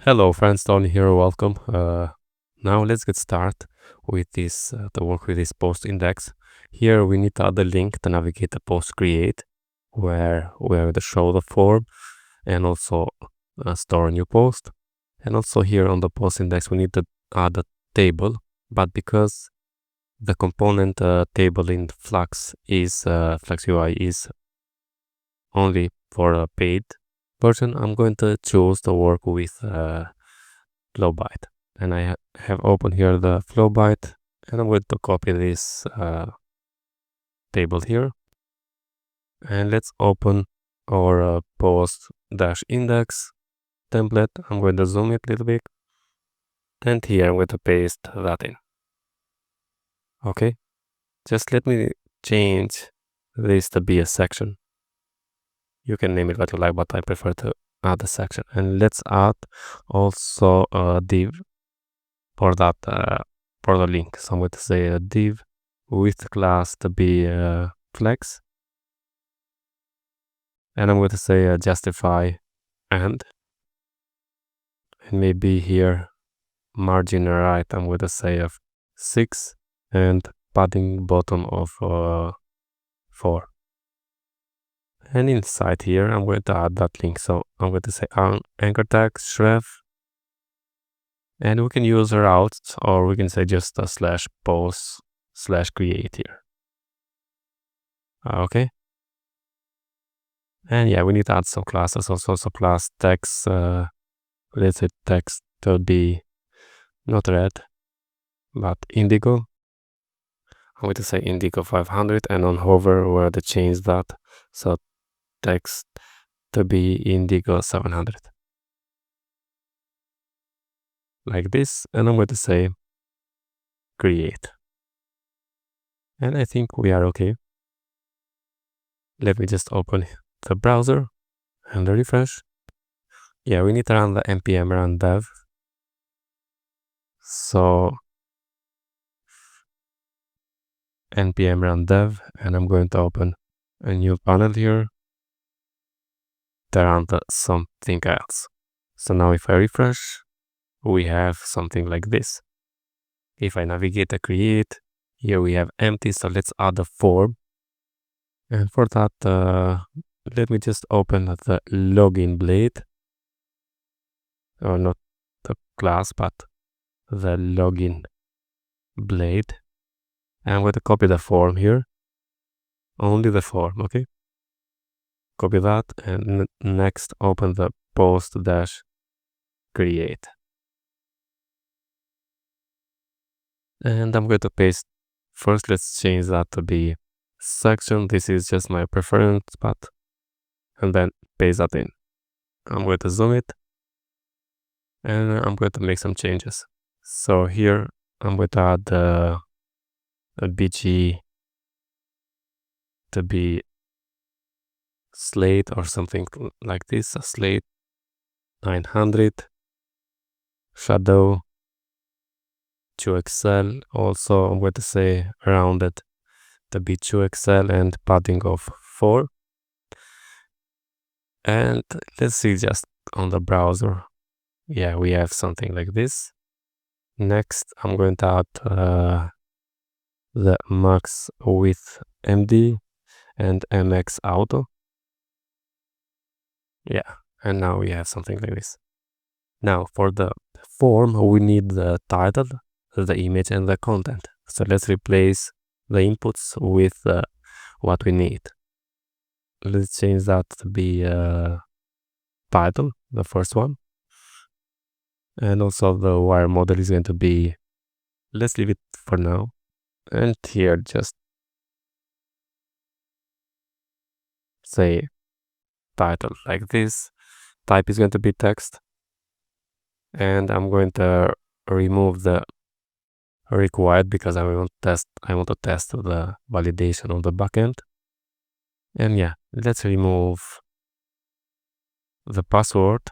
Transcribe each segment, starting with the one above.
Hello friends, Tony here, welcome. Now let's get started with this, to work with this post index. Here we need to add a link to navigate the post create, where we have to show the form and also store a new post. And also here on the post index we need to add a table, but because the component table in Flux is Flux UI is only for a paid version, I'm going to choose to work with Flowbyte, and I have opened here the Flowbyte, and I'm going to copy this table here, and let's open our post-index template. I'm going to zoom it a little bit, and here I'm going to paste that in. Okay, just let me change this to be a section. You can name it what you like, but I prefer to add a section. And let's add also a div for that for the link. So I'm going to say a div with class to be flex, and I'm going to say justify and maybe here margin right I'm going to say of 6 and padding bottom of 4. And inside here, I'm going to add that link. So I'm going to say anchor tag shref, and we can use routes, or we can say just a /post/create here. Okay. And yeah, we need to add some classes also. So class text, let's say text to be not red, but indigo. I'm going to say indigo 500, and on hover we're going to change that. So text to be indigo 700. Like this, and I'm going to say create. And I think we are okay. Let me just open the browser and refresh. Yeah, we need to run the npm run dev. So npm run dev, and I'm going to open a new panel here to run something else. So now if I refresh, we have something like this. If I navigate to create, here we have empty, so let's add a form. And for that, let me just open the login blade, or not the class, but the login blade. And I'm going to copy the form here, only the form, okay? Copy that, and next open the post-create. And I'm going to paste, first let's change that to be section. This is just my preference, but, and then paste that in. I'm going to zoom it, and I'm going to make some changes. So here I'm going to add a BG to be slate or something like this, a slate 900, shadow 2XL. Also I'm going to say rounded to be 2XL and padding of 4. And let's see just on the browser. Yeah, we have something like this. Next I'm going to add the max width MD and MX auto. Yeah, and now we have something like this. Now for the form we need the title, the image, and the content. So let's replace the inputs with what we need. Let's change that to be title, the first one, and also the wire model is going to be, let's leave it for now, and here just say title like this. Type is going to be text, and I'm going to remove the required because I want to test the validation of the backend. And yeah, let's remove the password,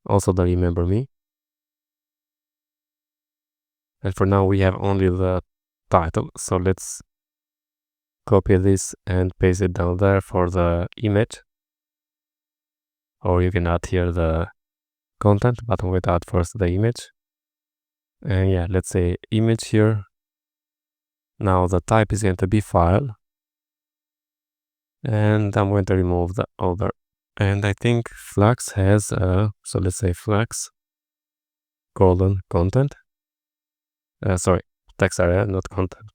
also the remember me. And for now we have only the title, so let's copy this and paste it down there for the image. or you can add here the content, but I'm going to add first the image. And yeah, let's say image here. Now the type is going to be file, and I'm going to remove the other. And I think Flux has so let's say Flux content. Sorry, text area, not content.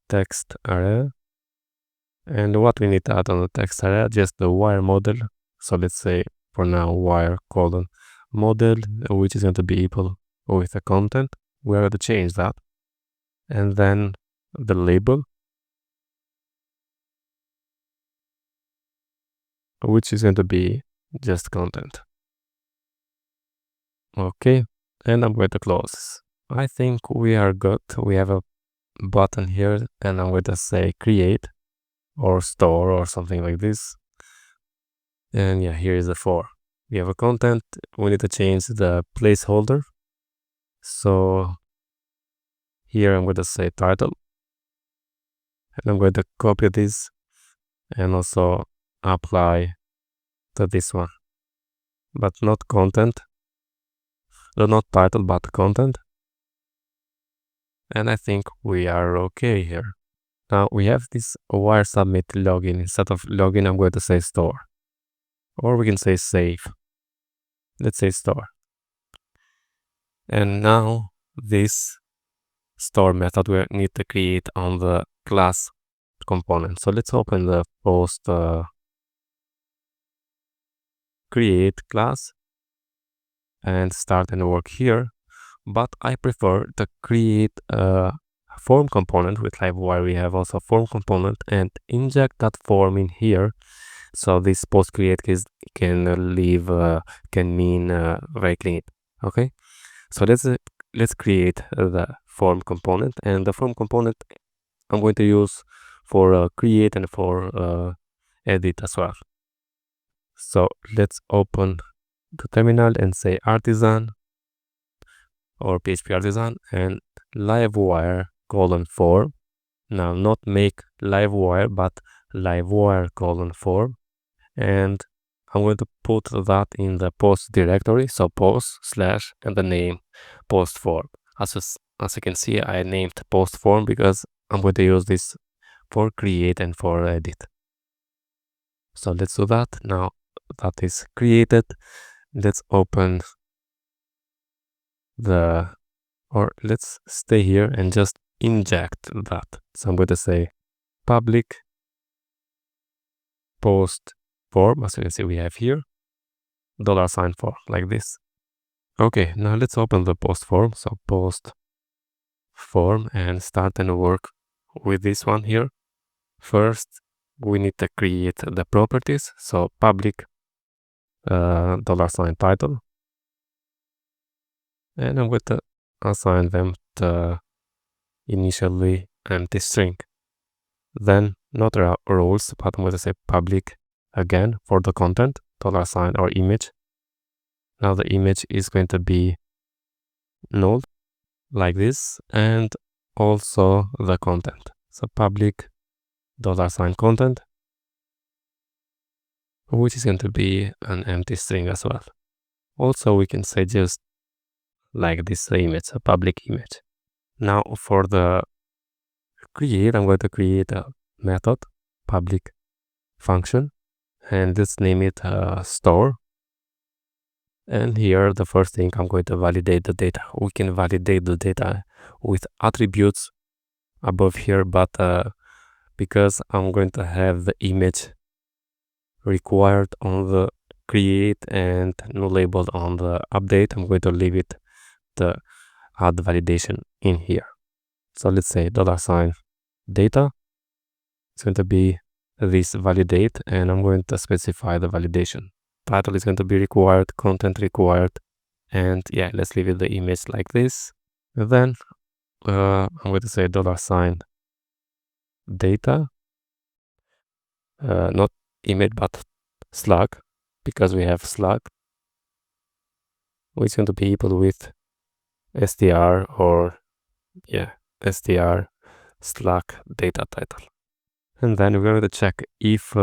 Text area. And what we need to add on the text area, just the wire model. So let's say for now wire model, which is going to be equal with the content. We're going to change that. And then the label, which is going to be just content. Okay, and I'm going to close. I think we are good. We have a button here, and I'm going to say create or store or something like this. And yeah, here is the for. We have a content. We need to change the placeholder. So here I'm going to say title, and I'm going to copy this and also apply to this one, but not content. Not title, but content. And I think we are okay here. Now we have this wire submit login. Instead of login, I'm going to say store, or we can say save. Let's say store. And now this store method we need to create on the class component. So let's open the post create class and start and work here. But I prefer to create a form component with Livewire. We have also form component and inject that form in here. So this post create can leave can mean very clean. Okay, so let's create the form component, and the form component I'm going to use for create and for edit as well. So let's open the terminal and say artisan or PHP artisan and Livewire form. Now not make Livewire but Livewire form, and I'm going to put that in the post directory. So post slash and the name post form. As you can see, I named post form because I'm going to use this for create and for edit. So let's do that. Now that is created, let's open let's stay here and just inject that. So I'm going to say public post form. As you can see, we have here $form like this. Okay, now let's open the post form. So post form and start and work with this one here. First, we need to create the properties. So public $title, and I'm going to assign them to initially empty string. Then not roles, but I'm going to say public again for the content $sign or image. Now the image is going to be null like this, and also the content. So public $sign content, which is going to be an empty string as well. Also, we can say just like this image, a public image. Now for the create, I'm going to create a method, public function, and let's name it store. And here, the first thing, I'm going to validate the data. We can validate the data with attributes above here, but because I'm going to have the image required on the create and no labeled on the update, I'm going to leave it the add validation in here. So let's say $sign data. It's going to be this validate, and I'm going to specify the validation. Title is going to be required, content required, and yeah, let's leave it the image like this. And then I'm going to say $sign data, not image but slug, because we have slug, which is going to be equal with str or str slug data title. And then we're going to check if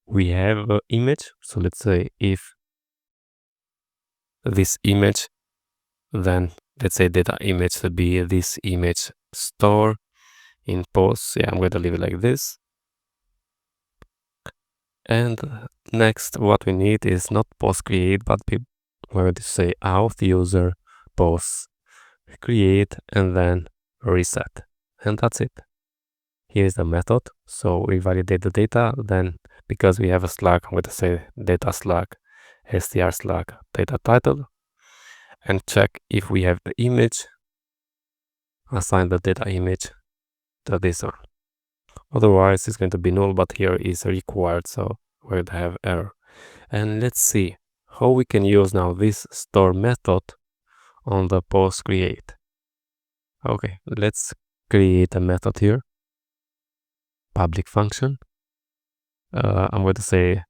we have an image. So let's say if this image, then let's say data image will be this image store in post. Yeah, I'm going to leave it like this. And next, what we need is not post create, but we're going to say auth user post create and then reset. And that's it. Here's the method. So we validate the data. Then because we have a slug, I'm going to say data slug, str slug, data title, and check if we have the image, assign the data image to this one. Otherwise, it's going to be null, but here is required, so we're going to have error. And let's see how we can use now this store method on the post create. Okay, let's create a method here, public function. I'm going to say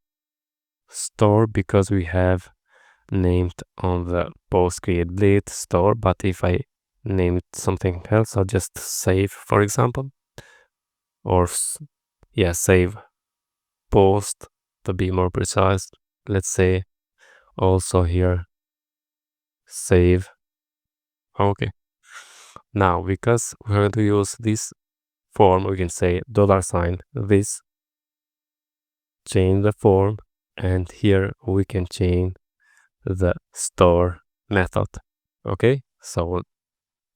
store because we have named on the post create bleed store, but if I named something else, I'll just save, for example, or yeah, save post to be more precise. Let's say also here save. Okay, now because we're going to use this form, we can say $sign this, change the form, and here we can change the store method. Okay, so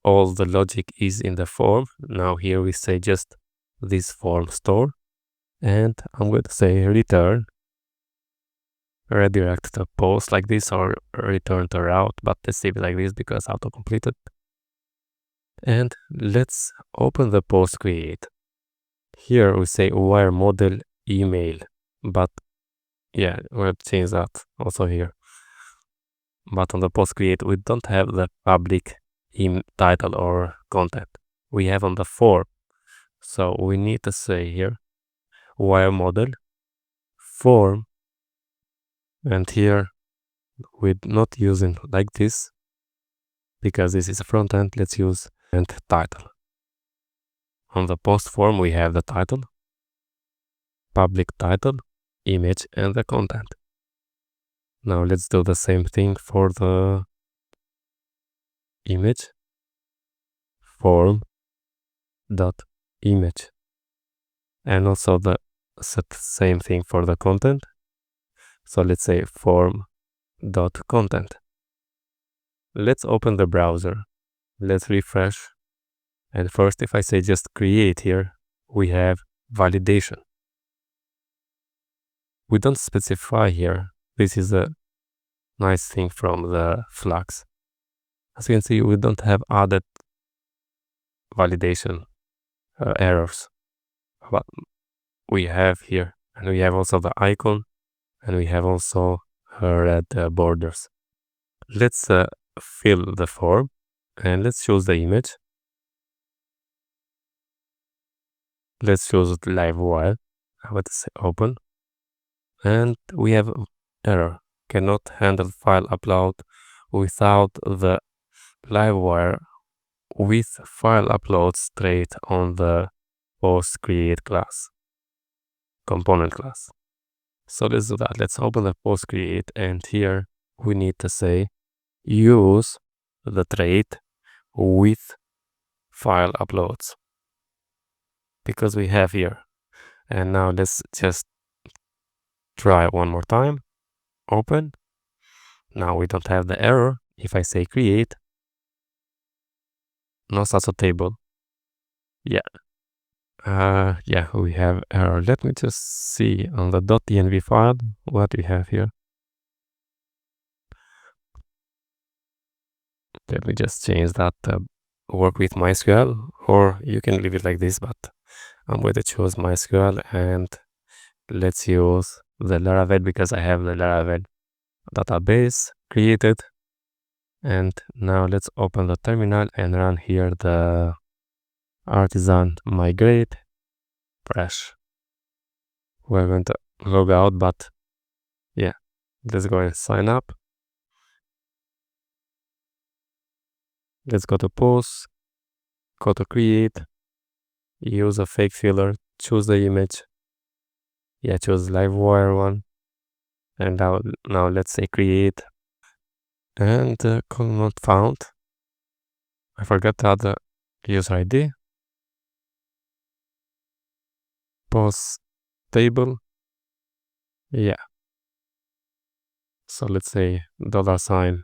all the logic is in the form. Now here we say just this form store, and I'm going to say return, redirect the post like this, or return the route, but let's save it like this because auto completed. And let's open the post create. Here we say wire model email, but yeah, we'll change that also here. But on the post create, we don't have the public title or content. We have on the form. So we need to say here wire model form, and here we're not using like this because this is a front end. Let's use and title. On the post form, we have the title, public title, image, and the content. Now let's do the same thing for the image, form dot image, and also the same thing for the content. So let's say form dot content. Let's open the browser. Let's refresh. And first, if I say just create here, we have validation. We don't specify here. This is a nice thing from the Flux. As you can see, we don't have added validation errors, but we have here, and we have also the icon, and we have also red borders. Let's fill the form, and let's choose the image. Let's choose Livewire. I would say open, and we have error. Cannot handle file upload without the Livewire with file upload straight on the post create class, component class. So let's do that. Let's open the post create, and here we need to say use the trait with file uploads because we have here. And now let's just try one more time. Open. Now we don't have the error. If I say create, no such a table. Yeah. Yeah, we have error. Let me just see on the .env file what we have here. Let me just change that work with MySQL, or you can leave it like this, but I'm going to choose MySQL, and let's use the Laravel because I have the Laravel database created. And now let's open the terminal and run here the artisan migrate fresh. We're going to log out, but yeah, let's go and sign up. Let's go to post, go to create, use a fake filler, choose the image. Yeah, choose Livewire one. And now let's say create. and column not found. I forgot the other user ID. Post table. Yeah. So let's say $sign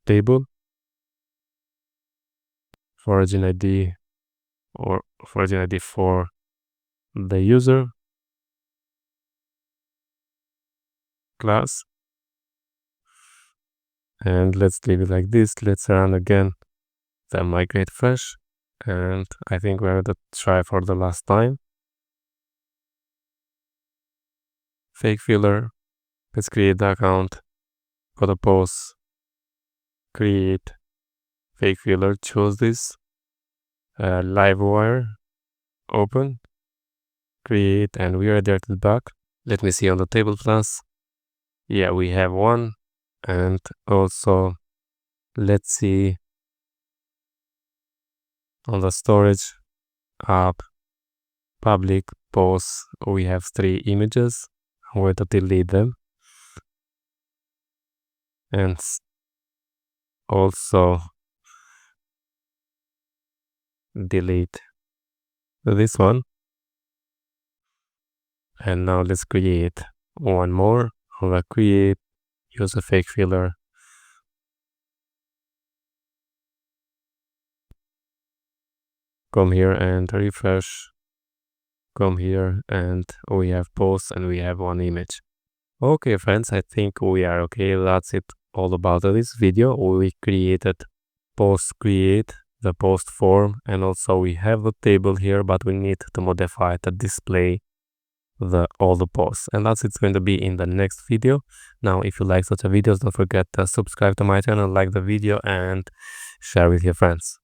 table for origin ID or for origin ID for the user class. And let's leave it like this. Let's run again the migrate fresh. And I think we're going to try for the last time. Fake filler. Let's create the account. Go to post. Create fake filler. Choose this. Livewire. Open. Create. And we are redirected back. Let me see on the table class. Yeah, we have one. And also, let's see on the storage app public post. We have 3 images. I'm going to delete them. And also delete this one. And now let's create one more. I'm gonna create, use a fake filler. Come here and refresh. Come here and we have post and we have one image. Okay, friends, I think we are okay. That's it all about this video. We created post create, the post form, and also we have a table here, but we need to modify to display all the posts, and that's it's going to be in the next video. Now, if you like such a videos, don't forget to subscribe to my channel, like the video, and share with your friends.